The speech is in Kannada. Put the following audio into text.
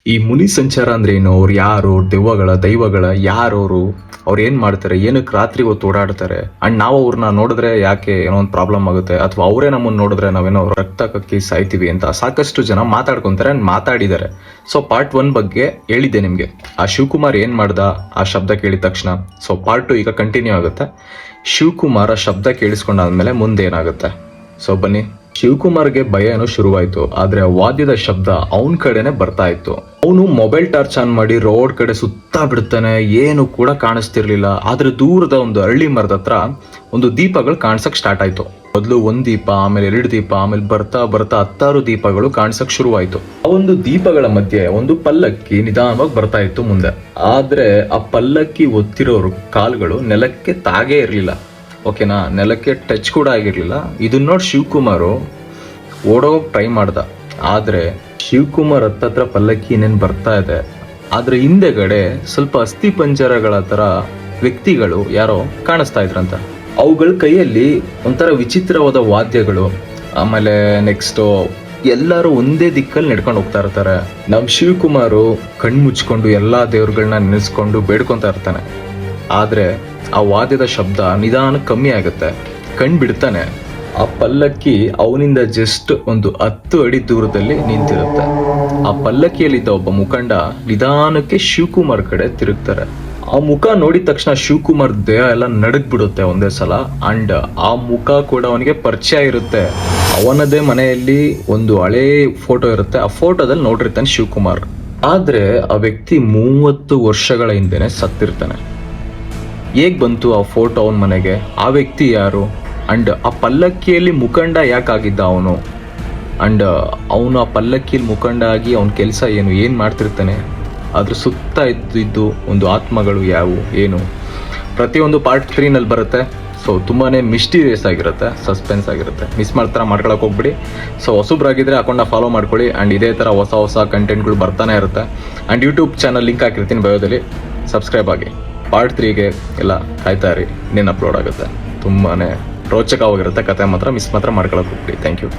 ಈ ಮುನಿ ಸಂಚಾರ ಅಂದ್ರೆ ಏನು, ಅವ್ರು ಯಾರು, ದೈವಗಳ ಯಾರವರು, ಅವ್ರು ಏನ್ ಮಾಡ್ತಾರೆ, ಏನಕ್ಕೆ ರಾತ್ರಿ ಹೊತ್ತು ಓಡಾಡ್ತಾರೆ, ಅಂಡ್ ನಾವು ಅವ್ರನ್ನ ನೋಡಿದ್ರೆ ಯಾಕೆ ಏನೋ ಒಂದು ಪ್ರಾಬ್ಲಮ್ ಆಗುತ್ತೆ, ಅಥವಾ ಅವರೇ ನಮ್ಮನ್ನ ನೋಡಿದ್ರೆ ನಾವೇನೋ ರಕ್ತ ಕಕ್ಕಿ ಸಾಯ್ತೀವಿ ಅಂತ ಸಾಕಷ್ಟು ಜನ ಮಾತಾಡ್ಕೊಂತಾರೆ ಅಂಡ್ ಮಾತಾಡಿದ್ದಾರೆ. ಸೊ ಪಾರ್ಟ್ 1 ಬಗ್ಗೆ ಹೇಳಿದ್ದೆ ನಿಮ್ಗೆ. ಆ ಶಿವಕುಮಾರ್ ಏನ್ ಮಾಡ್ದ ಆ ಶಬ್ದ ಕೇಳಿದ ತಕ್ಷಣ. ಸೊ ಪಾರ್ಟ್ 2 ಈಗ ಕಂಟಿನ್ಯೂ ಆಗುತ್ತೆ. ಶಿವಕುಮಾರ್ ಆ ಶಬ್ದ ಕೇಳಿಸ್ಕೊಂಡಾದ್ಮೇಲೆ ಮುಂದೆ ಏನಾಗುತ್ತೆ. ಸೊ ಬನ್ನಿ. ಶಿವಕುಮಾರ್ಗೆ ಭಯ ಏನೋ ಶುರುವಾಯ್ತು, ಆದ್ರೆ ವಾದ್ಯದ ಶಬ್ದ ಅವನ್ ಕಡೆನೆ ಬರ್ತಾ ಇತ್ತು. ಅವನು ಮೊಬೈಲ್ ಟಾರ್ಚ್ ಆನ್ ಮಾಡಿ ರೋಡ್ ಕಡೆ ಸುತ್ತಾ ಬಿಡ್ತಾನೆ, ಏನು ಕೂಡ ಕಾಣಿಸ್ತಿರ್ಲಿಲ್ಲ. ಆದ್ರೆ ದೂರದ ಒಂದು ಹಳ್ಳಿ ಮರದ ಹತ್ರ ಒಂದು ದೀಪಗಳು ಕಾಣಿಸಕ್ ಸ್ಟಾರ್ಟ್ ಆಯ್ತು. ಮೊದಲು 1 ದೀಪ, ಆಮೇಲೆ 2 ದೀಪ, ಆಮೇಲೆ ಬರ್ತಾ ಬರ್ತಾ 10 ದೀಪಗಳು ಕಾಣಿಸಕ್ ಶುರುವಾಯ್ತು. ಆ ಒಂದು ದೀಪಗಳ ಮಧ್ಯೆ ಒಂದು ಪಲ್ಲಕ್ಕಿ ನಿಧಾನವಾಗಿ ಬರ್ತಾ ಇತ್ತು ಮುಂದೆ. ಆದ್ರೆ ಆ ಪಲ್ಲಕ್ಕಿ ಒತ್ತಿರೋರು ಕಾಲುಗಳು ನೆಲಕ್ಕೆ ತಾಗೇ ಇರ್ಲಿಲ್ಲ. ಓಕೆನಾ, ನೆಲಕ್ಕೆ ಟಚ್ ಕೂಡ ಆಗಿರ್ಲಿಲ್ಲ. ಇದನ್ನ ನೋಡಿ ಶಿವಕುಮಾರು ಓಡೋಗ್ ಟ್ರೈ ಮಾಡ್ದ. ಆದ್ರೆ ಶಿವಕುಮಾರ್ ಹತ್ತತ್ರ ಪಲ್ಲಕ್ಕಿ ಇನ್ನೇನ್ ಬರ್ತಾ ಇದೆ. ಆದ್ರೆ ಹಿಂದೆಗಡೆ ಸ್ವಲ್ಪ ಅಸ್ಥಿ ಪಂಜರಗಳ ತರ ವ್ಯಕ್ತಿಗಳು ಯಾರೋ ಕಾಣಿಸ್ತಾ ಇದ್ರಂತ. ಅವುಗಳ ಕೈಯಲ್ಲಿ ಒಂಥರ ವಿಚಿತ್ರವಾದ ವಾದ್ಯಗಳು. ಆಮೇಲೆ ನೆಕ್ಸ್ಟ್ ಎಲ್ಲರೂ ಒಂದೇ ದಿಕ್ಕಲ್ಲಿ ನಡ್ಕೊಂಡು ಹೋಗ್ತಾ ಇರ್ತಾರೆ. ನಮ್ ಶಿವಕುಮಾರು ಕಣ್ಣು ಮುಚ್ಕೊಂಡು ಎಲ್ಲಾ ದೇವ್ರುಗಳನ್ನ ನೆನೆಸ್ಕೊಂಡು ಬೇಡ್ಕೊಂತ ಇರ್ತಾನೆ. ಆದ್ರೆ ಆ ವಾದ್ಯದ ಶಬ್ದ ನಿಧಾನ ಕಮ್ಮಿ ಆಗುತ್ತೆ. ಕಣ್ ಬಿಡ್ತಾನೆ. ಆ ಪಲ್ಲಕ್ಕಿ ಅವನಿಂದ ಜಸ್ಟ್ ಒಂದು 10 ಅಡಿ ದೂರದಲ್ಲಿ ನಿಂತಿರುತ್ತೆ. ಆ ಪಲ್ಲಕ್ಕಿಯಲ್ಲಿದ್ದ ಒಬ್ಬ ಮುಖಂಡ ನಿಧಾನಕ್ಕೆ ಶಿವಕುಮಾರ್ ಕಡೆ ತಿರುಗ್ತಾರೆ. ಆ ಮುಖ ನೋಡಿದ ತಕ್ಷಣ ಶಿವಕುಮಾರ್ ದೇಹ ಎಲ್ಲ ನಡಗ್ ಬಿಡುತ್ತೆ ಒಂದೇ ಸಲ. ಅಂಡ್ ಆ ಮುಖ ಕೂಡ ಅವನಿಗೆ ಪರಿಚಯ ಇರುತ್ತೆ. ಅವನದೇ ಮನೆಯಲ್ಲಿ ಒಂದು ಹಳೇ ಫೋಟೋ ಇರುತ್ತೆ. ಆ ಫೋಟೋದಲ್ಲಿ ನೋಡಿರ್ತಾನೆ ಶಿವಕುಮಾರ್. ಆದ್ರೆ ಆ ವ್ಯಕ್ತಿ 30 ವರ್ಷಗಳ ಹಿಂದೆನೆ ಸತ್ತಿರ್ತಾನೆ. ಹೇಗ್ ಬಂತು ಆ ಫೋಟೋ ಅವನ ಮನೆಗೆ, ಆ ವ್ಯಕ್ತಿ ಯಾರು, ಅಂಡ್ ಆ ಪಲ್ಲಕ್ಕಿಯಲ್ಲಿ ಮುಖಂಡ ಯಾಕಾಗಿದ್ದ ಅವನು, ಅಂಡ್ ಅವನು ಆ ಪಲ್ಲಕ್ಕಿಯಲ್ಲಿ ಮುಖಂಡ ಆಗಿ ಅವನ ಕೆಲಸ ಏನ್ ಮಾಡ್ತಿರ್ತಾನೆ, ಅದ್ರ ಸುತ್ತ ಇದ್ದಿದ್ದು ಒಂದು ಆತ್ಮಗಳು ಯಾವುವು ಏನು, ಪ್ರತಿಯೊಂದು ಪಾರ್ಟ್ 3 ನಲ್ಲಿ ಬರುತ್ತೆ. ಸೊ ತುಂಬಾನೇ ಮಿಸ್ಟೀರಿಯಸ್ ಆಗಿರುತ್ತೆ, ಸಸ್ಪೆನ್ಸ್ ಆಗಿರುತ್ತೆ. ಮಿಸ್ ಮಾಡ್ಕೊಳಕ್ ಹೋಗ್ಬಿಡಿ. ಸೊ ಹೊಸಬ್ರಾಗಿದ್ರೆ ಅಕೌಂಟ್ನ ಫಾಲೋ ಮಾಡ್ಕೊಳ್ಳಿ. ಅಂಡ್ ಇದೇ ತರ ಹೊಸ ಕಂಟೆಂಟ್ಗಳು ಬರ್ತಾನೆ ಇರುತ್ತೆ. ಅಂಡ್ ಯೂಟ್ಯೂಬ್ ಚಾನಲ್ ಲಿಂಕ್ ಹಾಕಿರ್ತೀನಿ ಬಯೋದಲ್ಲಿ, ಸಬ್ಸ್ಕ್ರೈಬ್ ಆಗಿ. ಪಾರ್ಟ್ 3ಗೆ ಎಲ್ಲ ಕಾಯ್ತಾ ಇರಿ, ಇನ್ನೇನು ಅಪ್ಲೋಡ್ ಆಗುತ್ತೆ. ತುಂಬಾನೇ ರೋಚಕವಾಗಿರುತ್ತೆ ಕತೆ. ಮಾತ್ರ ಮಿಸ್ ಮಾಡ್ಕೊಳಕ್ ಹೋಗ್ಬಿಡಿ. Thank you.